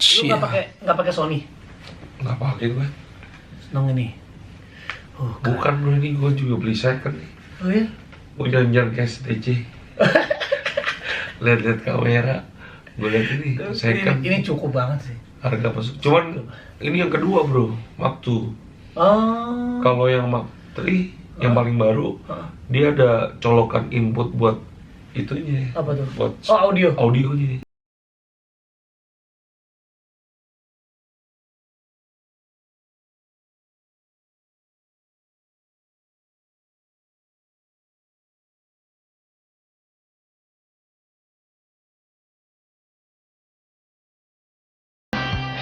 Lu nggak pakai Sony? Nggak pakai gue. Seneng ini. Bukan bro, ini gue juga beli second nih. Oh ya? Gue jalan-jalan ke STC. Lihat-lihat kamera. Gue lihat ini second. Ini cukup banget sih. Harga masuk. Cuman ini yang kedua bro, Mark II. Oh. Kalau yang Mark III yang paling baru, dia ada colokan input buat itunya. Apa tuh? Buat audio. audionya.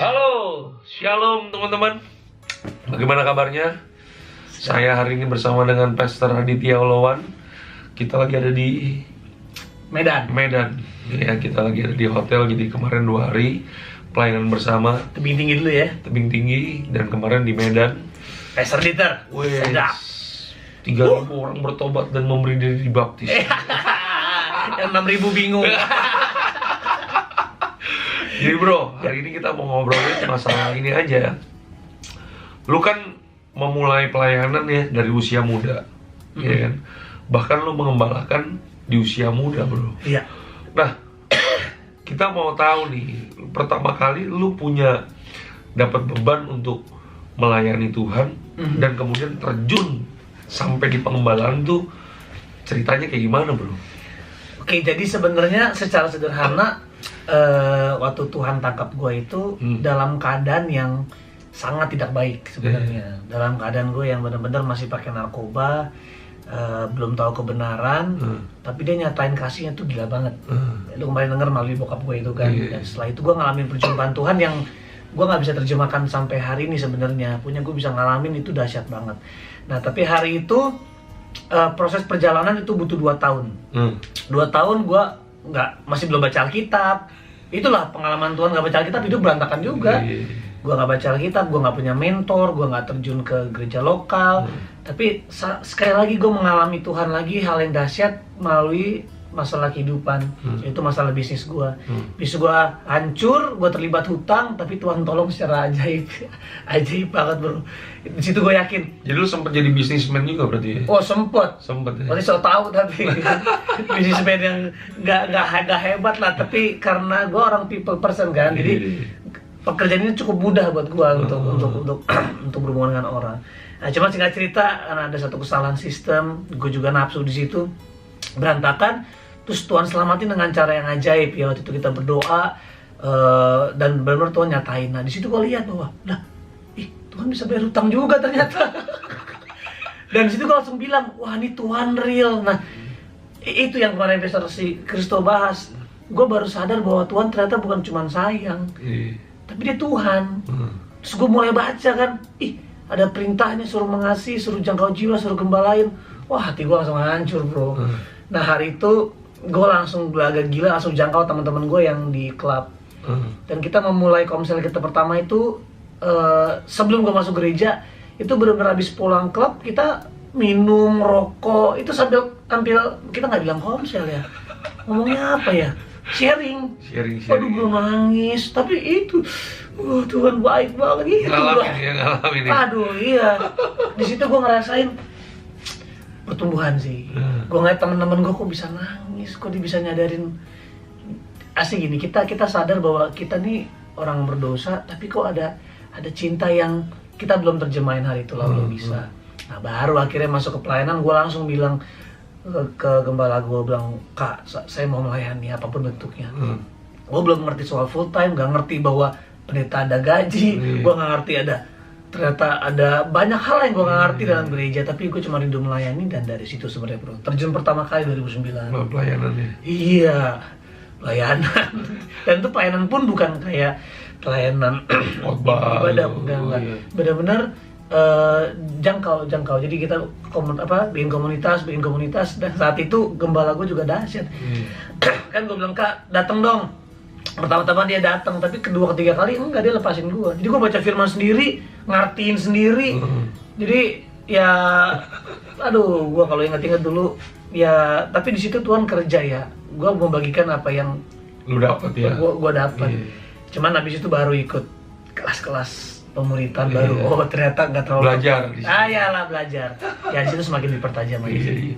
Halo, shalom teman-teman. Bagaimana kabarnya? Saya hari ini bersama dengan Pastor Aditya Olowan. Kita lagi ada di Medan. Ya, kita lagi ada di hotel. Jadi kemarin 2 hari pelayanan bersama. Tebing tinggi dulu ya. Tebing tinggi, dan kemarin di Medan. Pastor Dieter. Sedap. 3.000 orang bertobat dan memberi diri dibaptis. Yang 6.000 bingung. Jadi bro, hari ini kita mau ngobrolin masalah ini aja. Lu kan memulai pelayanan ya dari usia muda, ya kan? Bahkan lu mengembalakan di usia muda bro. Iya. Nah, kita mau tahu nih, pertama kali lu punya dapat beban untuk melayani Tuhan dan kemudian terjun sampai di pengembalaan tuh, ceritanya kayak gimana bro? Oke, jadi sebenarnya secara sederhana waktu Tuhan tangkap gue itu dalam keadaan yang sangat tidak baik sebenarnya. Dalam keadaan gue yang benar-benar masih pakai narkoba, belum tahu kebenaran, tapi dia nyatain kasihnya tuh gila banget. Lu kemarin denger melalui bokap gue itu kan. Dan setelah itu gue ngalamin perjumpaan Tuhan yang gue nggak bisa terjemahkan sampai hari ini sebenarnya. Punya gue bisa ngalamin itu dahsyat banget. Nah tapi hari itu proses perjalanan itu butuh 2 tahun. 2 tahun gue masih belum baca Alkitab. Itulah pengalaman Tuhan, nggak baca Alkitab, hidup berantakan juga. Gue nggak baca Alkitab, gue nggak punya mentor, gue nggak terjun ke gereja lokal. Tapi sekali lagi gue mengalami Tuhan lagi hal yang dahsyat melalui masalah kehidupan, yaitu masalah bisnis gue. Bisnis gue hancur, gue terlibat hutang, tapi Tuhan tolong secara ajaib, ajaib banget bro. Di situ gue yakin. Jadi lu sempet jadi bisnismen juga berarti ya? Oh sempet ya? Berarti so tau tapi bisnismen yang nggak hebat lah, tapi karena gue orang people person kan, jadi pekerjaan ini cukup mudah buat gue untuk berhubungan dengan orang. Nah cuma singkat cerita, karena ada satu kesalahan sistem, gue juga nafsu di situ berantakan. Terus Tuhan selamatin dengan cara yang ajaib ya. Waktu itu kita berdoa dan benar-benar Tuhan nyatain. Nah di situ gue lihat bahwa, Tuhan bisa bayar hutang juga ternyata. Dan di situ gue langsung bilang, wah ini Tuhan real. Nah itu yang kemarin Pastor si Kristo bahas. Gue baru sadar bahwa Tuhan ternyata bukan cuma sayang, tapi dia Tuhan. Terus gue mulai baca kan, ada perintahnya suruh mengasihi, suruh jangkau jiwa, suruh gembalain. Wah hati gue langsung hancur bro. Nah hari itu gue langsung belaga gila, langsung jangkau teman-teman gue yang di klub. Dan kita memulai komsel kita pertama itu sebelum gue masuk gereja, itu benar-benar habis pulang klub kita minum, rokok, itu sambil kita nggak bilang komsel ya, ngomongnya apa ya, sharing. Aduh gue nangis, tapi itu Tuhan baik banget gitu. Ngalamin ya. Aduh iya, di situ gue ngerasain pertumbuhan sih. Gue ngeliat temen-temen gue kok bisa nangis, kok dia bisa nyadarin. Asli gini, kita sadar bahwa kita nih orang berdosa, tapi kok ada cinta yang kita belum terjemahin hari itu lalu bisa. Nah baru akhirnya masuk ke pelayanan, gue langsung bilang ke gembala gue, bilang, Kak, saya mau melayani apapun bentuknya. Gue belum ngerti soal full time, gak ngerti bahwa pendeta ada gaji, gue gak ngerti ternyata ada banyak hal yang gue gak ngerti dalam gereja, tapi gue cuma rindu melayani. Dan dari situ sebenarnya bro, terjun pertama kali 2009. Pelayanannya? Iya, pelayanan. Dan itu pelayanan pun bukan kayak pelayanan ibadah, enggak. Benar-benar jangkau. Jadi kita bikin komunitas, dan saat itu gembala gue juga dahsyat. Kan gue bilang, Kak, datang dong. Pertama-tama dia datang, tapi kedua ketiga kali enggak, dia lepasin gue. Jadi gue baca firman sendiri, ngartiin sendiri. Jadi ya aduh, gue kalau ingat-ingat dulu ya, tapi di situ Tuhan kerja ya. Gue membagikan apa yang lu dapat ya. Gue dapat. Cuman habis itu baru ikut kelas-kelas pemuritan Iya. baru. Oh ternyata nggak terlalu Belajar di situ. Iyalah belajar. Ya di situ semakin dipertajam aja. Iya.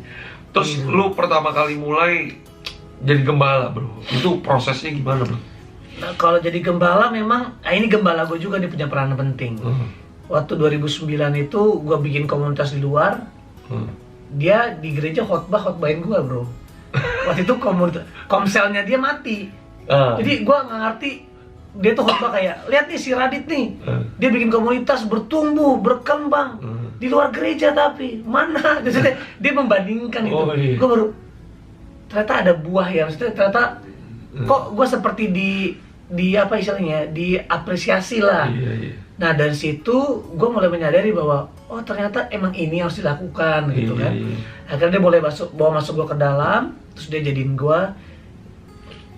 Terus lu pertama kali mulai jadi gembala bro, itu prosesnya gimana bro? Nah kalau jadi gembala memang, ini gembala gue juga, dia punya peran penting. Waktu 2009 itu gue bikin komunitas di luar, dia di gereja khotbahin gue bro. Waktu itu komselnya dia mati. Jadi gue nggak ngerti, dia tuh khotbah kayak, lihat nih si Radit nih, dia bikin komunitas bertumbuh, berkembang di luar gereja, tapi mana? Jadi dia membandingkan itu. Iya. Gue baru ternyata ada buah ya, maksudnya ternyata kok gue seperti di apa istilahnya, diapresiasi lah. Iya. Nah dari situ gue mulai menyadari bahwa oh ternyata emang ini harus dilakukan gitu kan. Akhirnya dia mulai bawa masuk gue ke dalam, terus dia jadiin gue,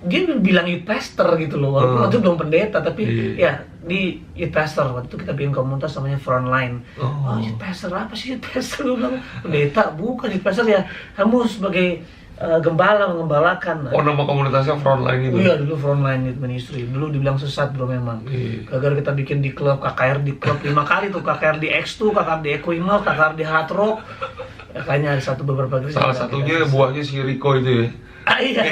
dia bilang youth pastor gitu loh, walaupun waktu itu belum pendeta, tapi ya di youth pastor. Waktu itu kita bikin komunitas namanya Frontline. Oh youth pastor, apa sih youth pastor? Gue bilang pendeta, bukan youth pastor ya, kamu sebagai gembala mengembalakan. Oh nama komunitasnya Frontline itu? Iya dulu Frontline Youth Ministry, dulu dibilang sesat bro memang. Gara-gara kita bikin di klub, KKR di klub 5 kali tuh, KKR di X2, KKR di Equinox, KKR di Hard Rock. Ya, kayaknya ada beberapa gereja. Salah satunya buahnya si Riko itu ya? Iya.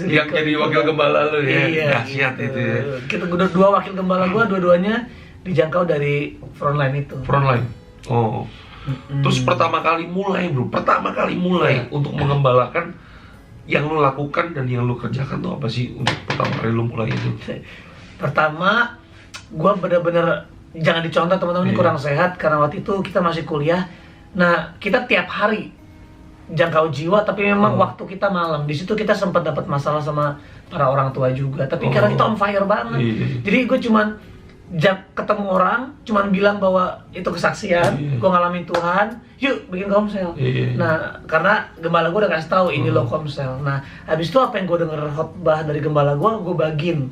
Yang jadi wakil gembala lu ya? Iya, dahsyat gitu. itu ya? Kita udah 2 wakil gembala gua, dua-duanya dijangkau dari Frontline itu. Frontline? Oh. Terus pertama kali mulai bro, untuk mengembalakan, yang lu lakukan dan yang lu kerjakan tuh apa sih untuk pertama kali lu mulai itu? Pertama, gua bener-bener, jangan dicontoh teman-teman, ini kurang sehat karena waktu itu kita masih kuliah. Nah kita tiap hari jangkau jiwa, tapi memang waktu kita malam. Di situ kita sempat dapat masalah sama para orang tua juga, tapi karena kita on fire banget. Jadi gue cuman ketemu orang, cuman bilang bahwa itu kesaksian, gue ngalamin Tuhan, yuk bikin komsel. Nah karena gembala gue udah kasih tahu ini lo komsel. Nah habis itu apa yang gue denger khotbah dari gembala gue bagin.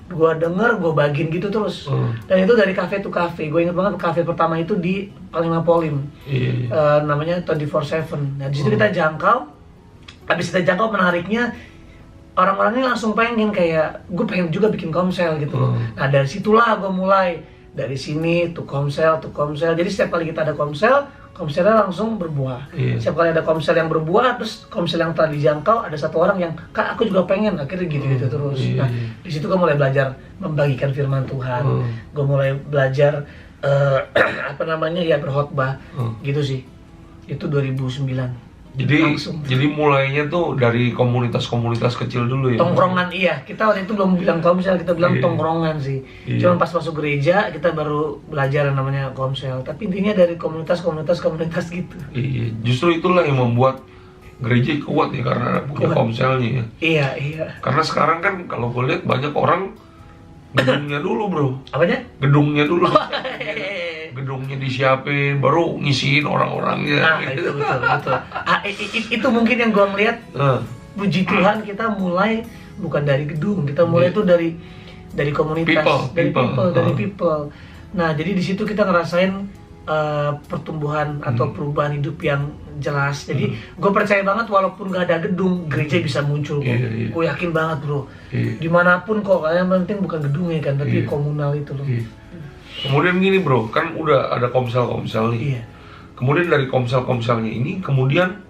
Gue denger, gue bagin gitu terus. Dan itu dari cafe to cafe. Gue inget banget cafe pertama itu di Panglima Polim, namanya 24/7. Nah di situ kita jangkau. Habis kita jangkau, menariknya orang-orangnya langsung pengen kayak, gue pengen juga bikin komsel gitu loh. Nah dari situlah gue mulai, dari sini tuh komsel. Jadi setiap kali kita ada komselnya langsung berbuah. Setiap kali ada komsel yang berbuah, terus komsel yang telah dijangkau, ada satu orang yang, kak aku juga pengen, akhirnya gitu terus. Nah di situ gue mulai belajar membagikan firman Tuhan. Gue mulai belajar berkhotbah gitu sih. Itu 2009. Jadi mulainya tuh dari komunitas-komunitas kecil dulu ya? Tongkrongan, iya. Kita waktu itu belum bilang komsel, kita bilang tongkrongan sih. Cuma pas masuk gereja, kita baru belajar yang namanya komsel. Tapi intinya dari komunitas gitu. Iya, justru itulah yang membuat gereja kuat ya, karena punya komselnya ya. Iya. Karena sekarang kan kalau gue lihat banyak orang gedungnya dulu bro. Apanya? Gedungnya dulu. Gedungnya disiapin, baru ngisiin orang-orangnya. Nah, itu betul. Itu mungkin yang gua ngeliat, puji Tuhan kita mulai bukan dari gedung, kita mulai itu dari komunitas, dari people. Nah, jadi di situ kita ngerasain pertumbuhan atau perubahan hidup yang jelas. Jadi gue percaya banget walaupun gak ada gedung, gereja bisa muncul kok. Gue yakin banget bro. Dimanapun kok, yang penting bukan gedungnya kan, tapi komunal itu loh. Kemudian gini bro, kan udah ada komsel nih. Kemudian dari komselnya ini kemudian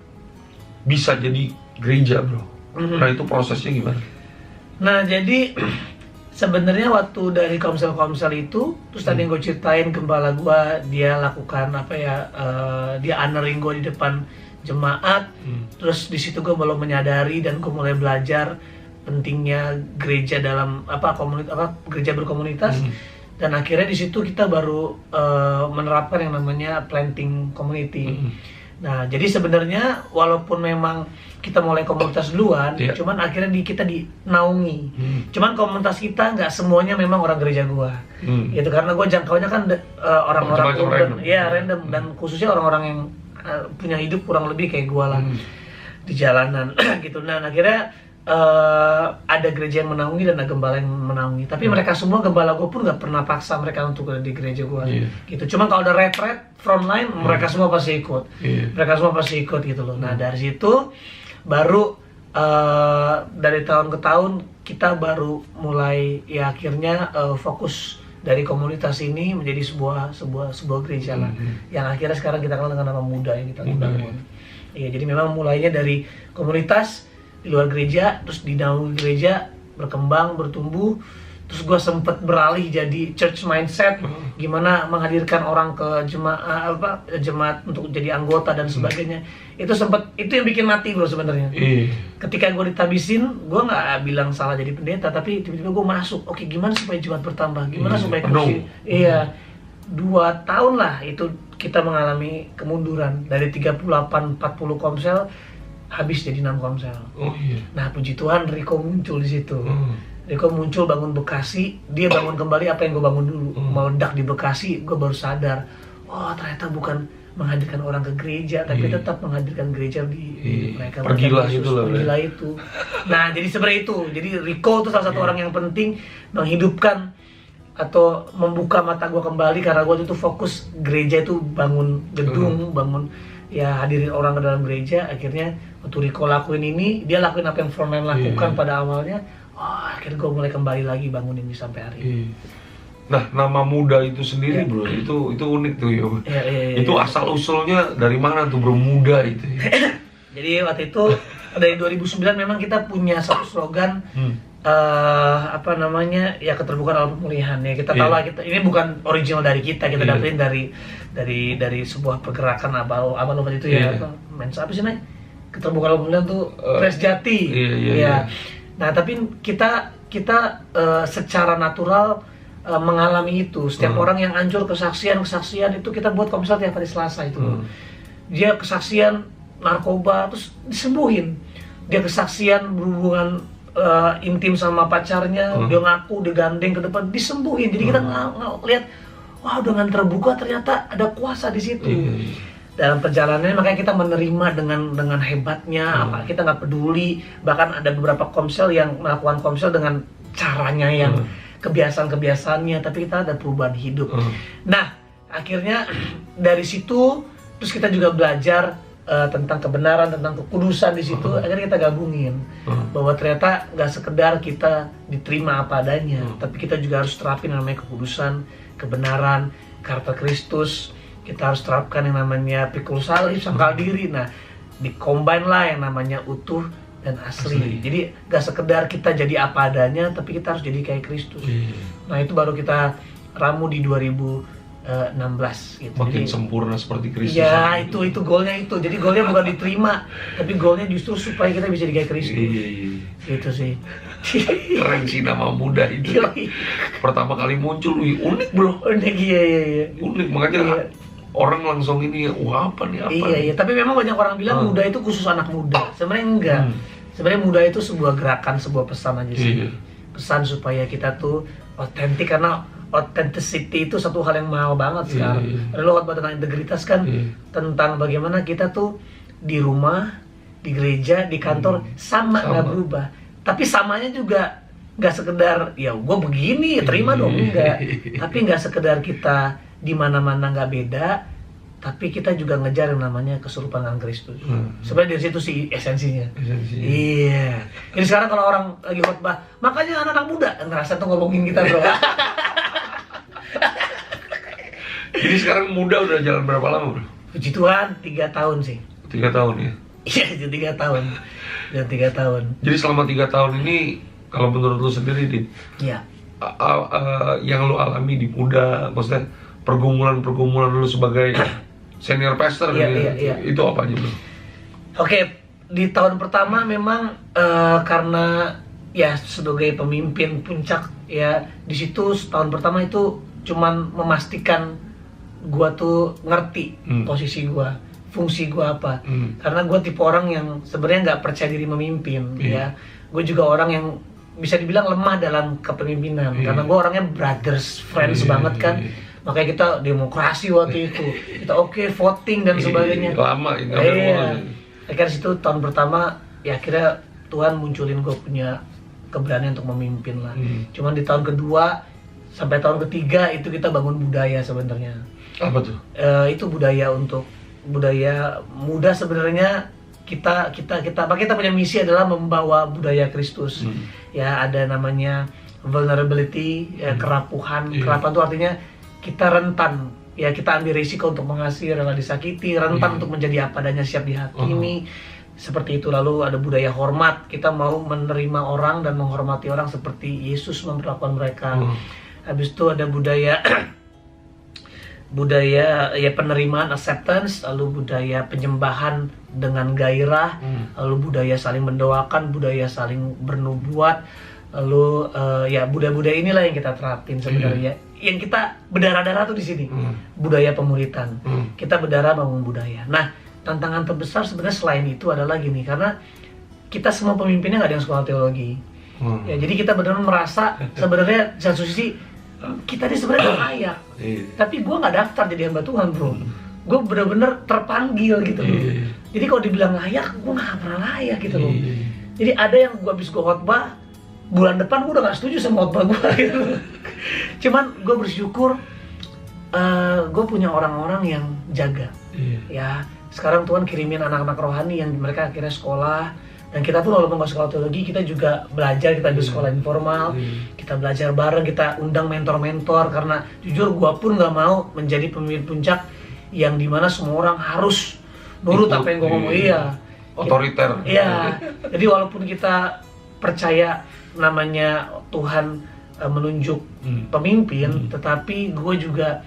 bisa jadi gereja bro. Nah itu prosesnya gimana? Nah jadi sebenarnya waktu dari komsel itu, terus tadi yang gue ceritain gembala gue, dia lakukan dia honoring gue di depan jemaat. Terus di situ gue belum menyadari dan gue mulai belajar pentingnya gereja dalam gereja berkomunitas. Dan akhirnya di situ kita baru menerapkan yang namanya planting community. Nah, jadi sebenarnya walaupun memang kita mulai komunitas duluan, cuman akhirnya kita dinaungi. Cuman komunitas kita nggak semuanya memang orang gereja gua. Gitu, karena gua jangkaunya kan orang-orang urban, random, dan khususnya orang-orang yang punya hidup kurang lebih kayak gua lah di jalanan gitu. Nah, akhirnya ada gereja yang menaungi dan ada gembala yang menaungi. Tapi mereka semua, gembala gue pun nggak pernah paksa mereka untuk di gereja gue. Gitu. Cuma kalau ada retreat frontline, mereka semua pasti ikut. Mereka semua pasti ikut gitu loh. Nah dari situ baru dari tahun ke tahun kita baru mulai ya akhirnya fokus dari komunitas ini menjadi sebuah gereja lah, yang akhirnya sekarang kita kenal dengan nama Muda yang kita bangun. Iya, jadi memang mulainya dari komunitas di luar gereja, terus di dalam gereja berkembang, bertumbuh, terus gue sempet beralih jadi church mindset, gimana menghadirkan orang ke jemaat untuk jadi anggota dan sebagainya. Itu yang bikin mati bro sebenarnya. Ketika gue ditabisin, gue nggak bilang salah jadi pendeta, tapi tiba-tiba gue masuk. Oke, gimana supaya jemaat bertambah? Gimana supaya kursi? Iya, 2 tahun lah itu kita mengalami kemunduran dari 38-40 komsel habis jadi 6 komsel. Nah puji Tuhan Riko muncul di situ. Riko muncul bangun Bekasi, dia bangun kembali apa yang gue bangun dulu. Meledak di Bekasi, gue baru sadar, oh ternyata bukan menghadirkan orang ke gereja, tapi tetap menghadirkan gereja di mereka. Pergilah itu loh. Pergilah itu. Nah jadi sebenarnya itu, jadi Riko itu salah satu orang yang penting menghidupkan atau membuka mata gue kembali, karena gue itu fokus gereja itu bangun gedung, bangun ya hadirin orang ke dalam gereja. Akhirnya waktu Riko lakuin ini, dia lakuin apa yang frontline lakukan pada awalnya. Akhirnya gue mulai kembali lagi bangun ini sampai hari ini. Nah, nama Muda itu sendiri bro, itu unik tuh ya. Itu asal usulnya dari mana tuh bro, Muda itu? Jadi waktu itu dari 2009 memang kita punya satu slogan apa namanya ya, keterbukaan dalam pemulihan ya. Kita tahu lah, kita ini bukan original dari kita dapetin dari sebuah pergerakan abal waktu itu ya. Mens apa sih nih? Keterbukaan dalam pemulihan tuh Pres Jati. Nah tapi kita secara natural mengalami itu. Setiap orang yang hancur kesaksian itu kita buat komsel tiap hari Selasa itu. Dia kesaksian narkoba terus disembuhin. Dia kesaksian berhubungan intim sama pacarnya, dia ngaku, digandeng ke depan, disembuhin. Jadi kita lihat, wah dengan terbuka ternyata ada kuasa di situ. Dalam perjalanannya makanya kita menerima dengan hebatnya, apa kita nggak peduli. Bahkan ada beberapa komsel yang melakukan komsel dengan caranya yang kebiasaan-kebiasaannya, tapi kita ada perubahan hidup. Nah akhirnya dari situ terus kita juga belajar tentang kebenaran, tentang kekudusan di situ. Akhirnya kita gabungin bahwa ternyata nggak sekedar kita diterima apa adanya, tapi kita juga harus terapin namanya kekudusan, kebenaran, karakter Kristus. Kita harus terapkan yang namanya pikul salib, sangkal diri. Nah, di-combine lah yang namanya utuh dan asli. Jadi gak sekedar kita jadi apa adanya, tapi kita harus jadi kayak Kristus. Nah, itu baru kita ramu di 2016 gitu. Makin sempurna seperti Kristus. Ya, itu golnya itu. Jadi golnya bukan diterima, tapi golnya justru supaya kita bisa jadi kayak Kristus. Gitu sih. Keren sih nama Muda itu. Pertama kali muncul, unik bro. Unik, iya. Unik, makanya orang langsung ini, wah apa nih, Iya, tapi memang banyak orang bilang Muda itu khusus anak muda. Sebenarnya enggak. Sebenarnya Muda itu sebuah gerakan, sebuah pesan aja sih. Pesan supaya kita tuh otentik, karena authenticity itu satu hal yang mahal banget sekarang. Ada lo khotbah tentang integritas kan, tentang bagaimana kita tuh di rumah, di gereja, di kantor sama nggak berubah. Tapi samanya juga nggak sekedar ya gue begini terima dong, enggak. Tapi nggak sekedar kita di mana-mana nggak beda, tapi kita juga ngejar yang namanya keserupaan dengan Kristus. Sebenarnya dari situ sih esensinya. Iya. Jadi sekarang kalau orang lagi khotbah, makanya anak-anak muda ngerasa tuh ngomongin kita bro. Jadi sekarang Muda udah jalan berapa lama bro? Puji Tuhan 3 tahun sih. 3 tahun ya? Iya, itu 3 tahun. Dan 3 tahun. Jadi selama 3 tahun ini, kalau menurut lu sendiri, Dit, yang lu alami di Muda, maksudnya pergumulan lu sebagai senior pastor, itu apa aja bro? Oke, di tahun pertama memang karena ya sebagai pemimpin puncak ya, di situ tahun pertama itu cuman memastikan gua tuh ngerti posisi gua, fungsi gua apa. Karena gua tipe orang yang sebenarnya nggak percaya diri memimpin ya. Gue juga orang yang bisa dibilang lemah dalam kepemimpinan, karena gue orangnya brothers, friends banget kan. Makanya kita demokrasi waktu itu, kita voting dan sebagainya. Lama ini. Akhirnya situ tahun pertama ya akhirnya Tuhan munculin gue punya keberanian untuk memimpin lah. Cuman di tahun kedua sampai tahun ketiga itu kita bangun budaya sebenarnya. Apa tuh? Itu budaya muda sebenarnya kita punya misi adalah membawa budaya Kristus. Ya, ada namanya vulnerability, ya, kerapuhan. Kerapuhan itu artinya kita rentan. Ya, kita ambil risiko untuk mengasihi, rela disakiti, rentan untuk menjadi apa adanya, siap dihakimi. Seperti itu. Lalu ada budaya hormat. Kita mau menerima orang dan menghormati orang seperti Yesus memperlakukan mereka. Habis itu ada budaya ya penerimaan, acceptance, lalu budaya penyembahan dengan gairah, lalu budaya saling mendoakan, budaya saling bernubuat, lalu ya budaya-budaya inilah yang kita terapin sebenarnya. Yang kita berdarah-darah tuh di sini, budaya pemuritan. Kita berdarah bangun budaya. Nah, tantangan terbesar sebenarnya selain itu adalah gini, karena kita semua pemimpinnya nggak ada yang sekolah teologi. Ya, jadi kita benar-benar merasa sebenarnya di satu sisi kita ini sebenarnya gak layak. Tapi gue nggak daftar jadi hamba Tuhan, bro. Gue benar-benar terpanggil gitu loh. Jadi kalau dibilang layak, gue nggak pernah layak gitu loh. Jadi ada yang gue habis gue khotbah, bulan depan gue udah nggak setuju sama khotbah gue gitu. Cuman gue bersyukur gue punya orang-orang yang jaga. Ya, sekarang Tuhan kirimin anak-anak rohani yang mereka akhirnya sekolah. Dan kita pun walaupun nggak sekolah teologi, kita juga belajar, kita di sekolah informal, kita belajar bareng, kita undang mentor-mentor. Karena jujur gue pun nggak mau menjadi pemimpin puncak yang dimana semua orang harus nurut apa yang gue ngomong. Otoriter. Iya, jadi walaupun kita percaya namanya Tuhan menunjuk pemimpin, tetapi gue juga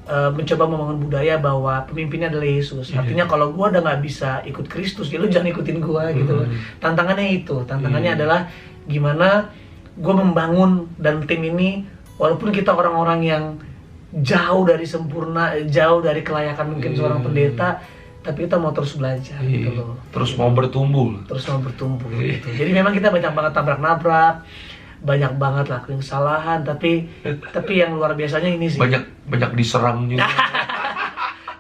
mencoba membangun budaya bahwa pemimpinnya adalah Yesus. Artinya kalau gue udah nggak bisa ikut Kristus, ya lu jangan ikutin gue gitu. Tantangannya itu, tantangannya adalah gimana gue membangun dan tim ini, walaupun kita orang-orang yang jauh dari sempurna, jauh dari kelayakan mungkin seorang pendeta, tapi kita mau terus belajar gitu loh. Terus mau bertumbuh. Gitu. Jadi memang kita banyak banget tabrak-nabrak, banyak banget lakuin kesalahan, tapi yang luar biasanya ini sih. Banyak diserang juga.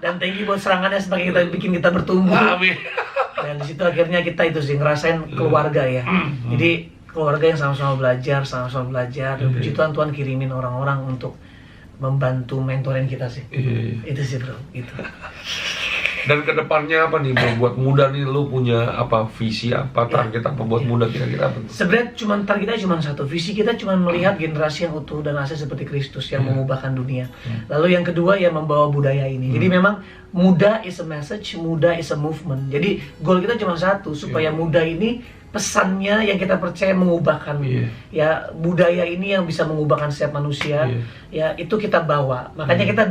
Dan thank you buat serangannya sebagai bikin kita bertumbuh. Amin. Dan di situ akhirnya kita itu sih ngerasain keluarga ya. Jadi keluarga yang sama-sama belajar. Dan puji Tuhan, Tuhan kirimin orang-orang untuk membantu mentorin kita sih. Itu sih bro, gitu. Dan kedepannya apa nih bro, buat muda nih lu punya apa, visi apa, target apa buat muda kira-kira apa? Sebenarnya targetnya cuma satu, visi kita cuma melihat generasi yang utuh dan asli seperti Kristus yang mengubahkan dunia. Lalu yang kedua ya membawa budaya ini. Jadi memang muda is a message, muda is a movement. Jadi goal kita cuma satu, supaya muda ini pesannya yang kita percaya mengubahkan. Ya budaya ini yang bisa mengubahkan setiap manusia. Ya itu kita bawa. Makanya kita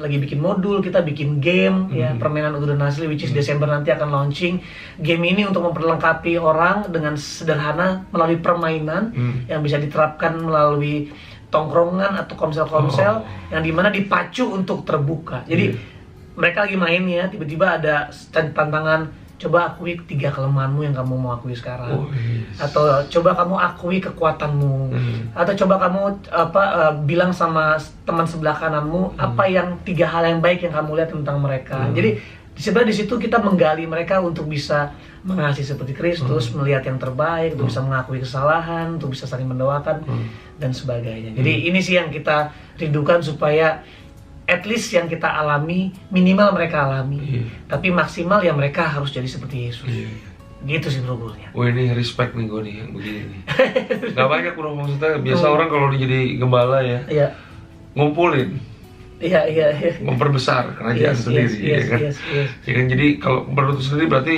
lagi bikin modul, kita bikin game ya, permainan utuh dan asli, which is Desember nanti akan launching. Game ini untuk memperlengkapi orang dengan sederhana melalui permainan yang bisa diterapkan melalui tongkrongan atau komsel-komsel yang dimana dipacu untuk terbuka. Jadi mereka lagi main ya, tiba-tiba ada tantangan, coba akui 3 kelemahanmu yang kamu mau akui sekarang. Atau coba kamu akui kekuatanmu. Atau coba kamu bilang sama teman sebelah kananmu apa yang 3 hal yang baik yang kamu lihat tentang mereka. Jadi sebenarnya di situ kita menggali mereka untuk bisa mengasihi seperti Kristus, melihat yang terbaik, untuk bisa mengakui kesalahan, untuk bisa saling mendoakan dan sebagainya. Jadi ini sih yang kita rindukan, supaya at least yang kita alami, minimal mereka alami, tapi maksimal ya mereka harus jadi seperti Yesus. Gitu sih bro goalnya. Wah ini respect nih gue nih yang begini nih. Gak banyak bro, maksudnya biasa orang kalau jadi gembala ya, ngumpulin, memperbesar kerajaan sendiri, ya kan? Jadi kalau menurut sendiri berarti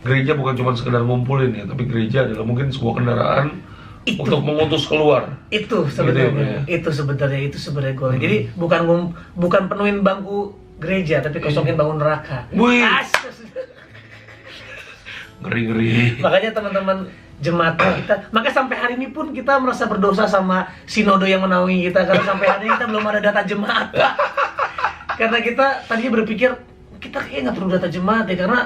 gereja bukan cuma sekedar ngumpulin ya, tapi gereja adalah mungkin sebuah kendaraan untuk mengutus keluar. Itu sebenarnya. Itu sebenarnya goalnya. Jadi bukan penuhin bangku gereja, tapi kosongin bangun neraka. Ngeri. Makanya teman-teman jemaat kita, makanya sampai hari ini pun kita merasa berdosa sama sinode yang menaungi kita, karena sampai hari ini kita belum ada data jemaat. Karena kita tadinya berpikir kita kayaknya nggak perlu data jemaat ya, karena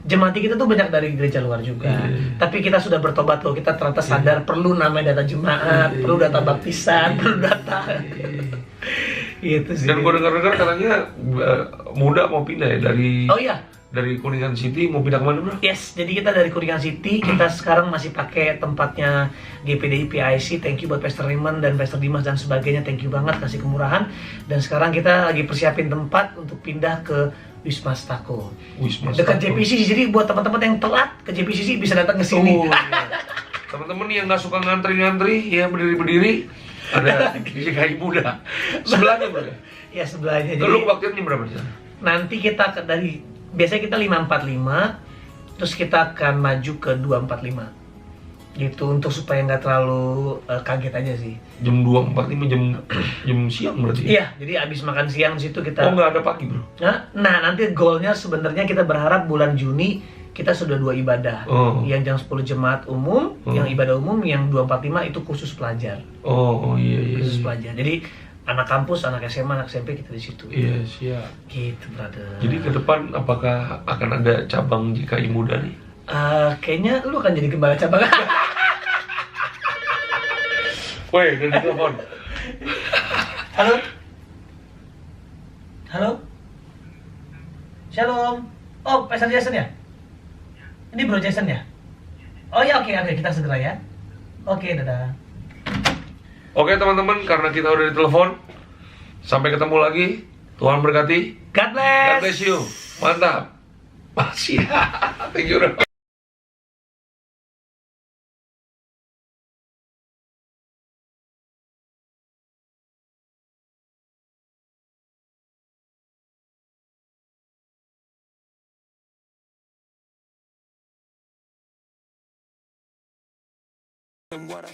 jemaat kita tuh banyak dari gereja luar juga. Tapi kita sudah bertobat loh, kita ternyata sadar perlu namanya data jemaat, perlu data baptisan, perlu data. Gitu sih. Dan gue dengar-dengar katanya muda mau pindah ya dari Kuningan City, mau pindah kemana bro? Yes, jadi kita dari Kuningan City, kita sekarang masih pakai tempatnya GPDI PIC. Thank you buat Pastor Raymond dan Pastor Dimas dan sebagainya, thank you banget kasih kemurahan. Dan sekarang kita lagi persiapin tempat untuk pindah ke Wisma Stako. Wisma Dekat Stako. JPCC, jadi buat teman-teman yang telat ke JPCC bisa datang ke sini. Oh, iya. Teman-teman yang nggak suka ngantri-ngantri, ya berdiri-berdiri, ada GKI Muda. Sebelahnya bro. Ya sebelahnya. Jadi Lu waktunya berapa di sana? nanti kita dari biasanya kita 5.45, terus kita akan maju ke 2.45. Gitu untuk supaya nggak terlalu kaget aja sih. Jam 2.45 jam siang berarti. Iya, jadi abis makan siang di situ kita. Oh, nggak ada pagi bro. Nah, nanti goalnya sebenarnya kita berharap bulan Juni kita sudah 2 ibadah. Oh. Yang jam 10 jemaat umum, yang ibadah umum, yang 2.45 itu khusus pelajar. Oh iya. Khusus pelajar. Jadi anak kampus, anak SMA, anak SMP kita di situ. Iya, siap. Gitu, brother. Jadi ke depan apakah akan ada cabang GKI Muda nih? Kayaknya lu akan jadi gembala cabang. Woi, udah ditelepon. Halo? Halo? Shalom. Oh, Pastor Jason ya? Ini Bro Jason ya? Oh ya, oke, kita segera ya. Oke, dadah. Oke teman-teman, karena kita udah ditelepon, sampai ketemu lagi. Tuhan berkati. God bless. God bless you. Mantap. Masih. Thank you. Bro.